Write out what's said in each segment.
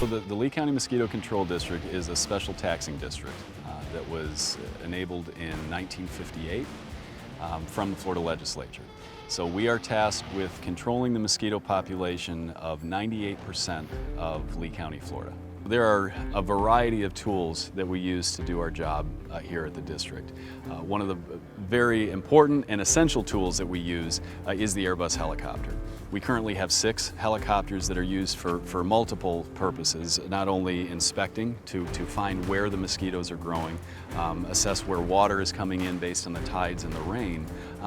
The Lee County Mosquito Control District is a special taxing district that was enabled in 1958 from the Florida legislature. So we are tasked with controlling the mosquito population of 98% of Lee County, Florida. There are a variety of tools that we use to do our job here at the district. One of the very important and essential tools that we use is the Airbus helicopter. We currently have 6 helicopters that are used for multiple purposes, not only inspecting to find where the mosquitoes are growing, assess where water is coming in based on the tides and the rain,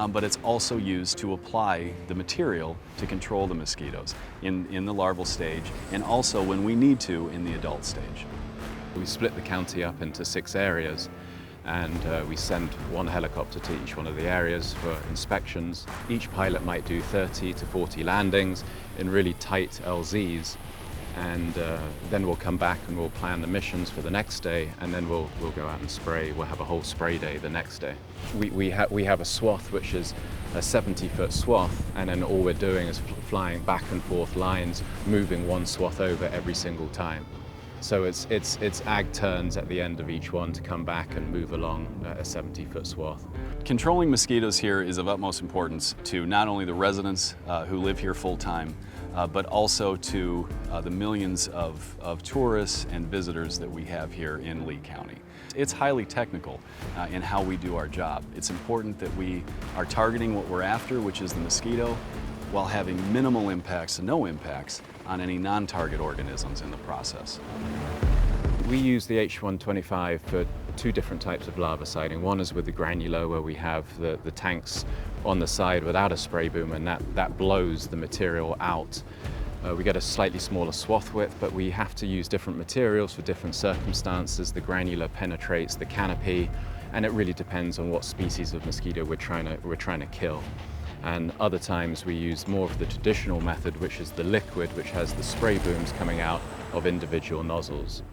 but it's also used to apply the material to control the mosquitoes in the larval stage and also when we need to in the adult stage. We split the county up into 6 areas and we send 1 helicopter to each one of the areas for inspections. Each pilot might do 30 to 40 landings in really tight LZs, and then we'll come back and we'll plan the missions for the next day, and then we'll go out and spray. We'll have a whole spray day the next day. We have a swath which is a 70-foot swath, and then all we're doing is flying back and forth lines, moving 1 swath over every single time. So it's ag turns at the end of each one to come back and move along a 70-foot swath. Controlling mosquitoes here is of utmost importance to not only the residents who live here full-time, but also to the millions of tourists and visitors that we have here in Lee County. It's highly technical in how we do our job. It's important that we are targeting what we're after, which is the mosquito, while having minimal impacts to no impacts on any non-target organisms in the process. We use the H125 for 2 different types of larviciding. One is with the granular, where we have the tanks on the side without a spray boom, and that blows the material out. We get a slightly smaller swath width, but we have to use different materials for different circumstances. The granular penetrates the canopy, and it really depends on what species of mosquito we're trying to kill. And other times we use more of the traditional method, which is the liquid, which has the spray booms coming out of individual nozzles.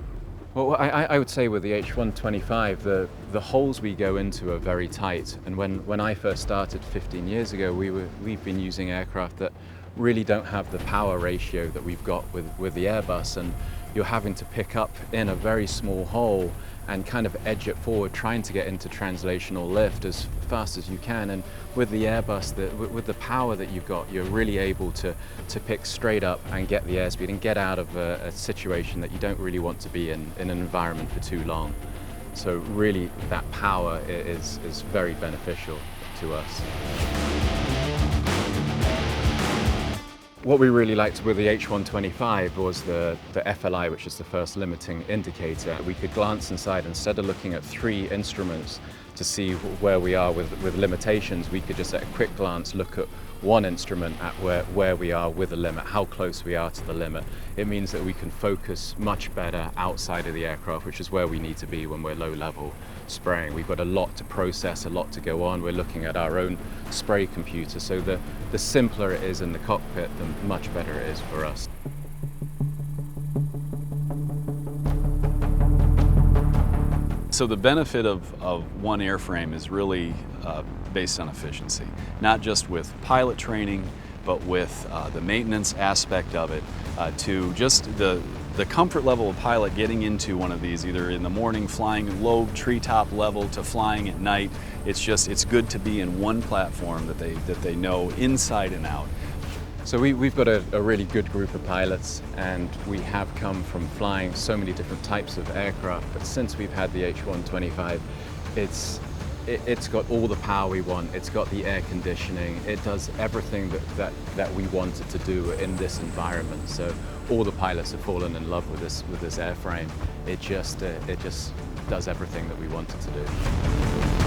Well, I would say with the H125, the holes we go into are very tight. And when I first started 15 years ago, we've been using aircraft that really don't have the power ratio that we've got with the Airbus, and you're having to pick up in a very small hole and kind of edge it forward, trying to get into translational lift as fast as you can. And with the Airbus, with the power that you've got, you're really able to pick straight up and get the airspeed and get out of a situation that you don't really want to be in an environment for too long. So really that power is very beneficial to us. What we really liked with the H125 was the FLI, which is the first limiting indicator. We could glance inside, instead of looking at 3 instruments to see where we are with limitations, we could just at a quick glance look at 1 instrument at where we are with the limit, how close we are to the limit. It means that we can focus much better outside of the aircraft, which is where we need to be when we're low level spraying. We've got a lot to process, a lot to go on. We're looking at our own spray computer, so the simpler it is in the cockpit, the much better it is for us. So the benefit of one airframe is really based on efficiency, not just with pilot training, but with the maintenance aspect of it, to just the comfort level of pilot getting into one of these, either in the morning flying low treetop level to flying at night. It's good to be in one platform that they know inside and out. So we've got a really good group of pilots, and we have come from flying so many different types of aircraft, but since we've had the H125, it's got all the power we want, it's got the air conditioning, it does everything that we want it to do in this environment. So all the pilots have fallen in love with this airframe. It just does everything that we want it to do.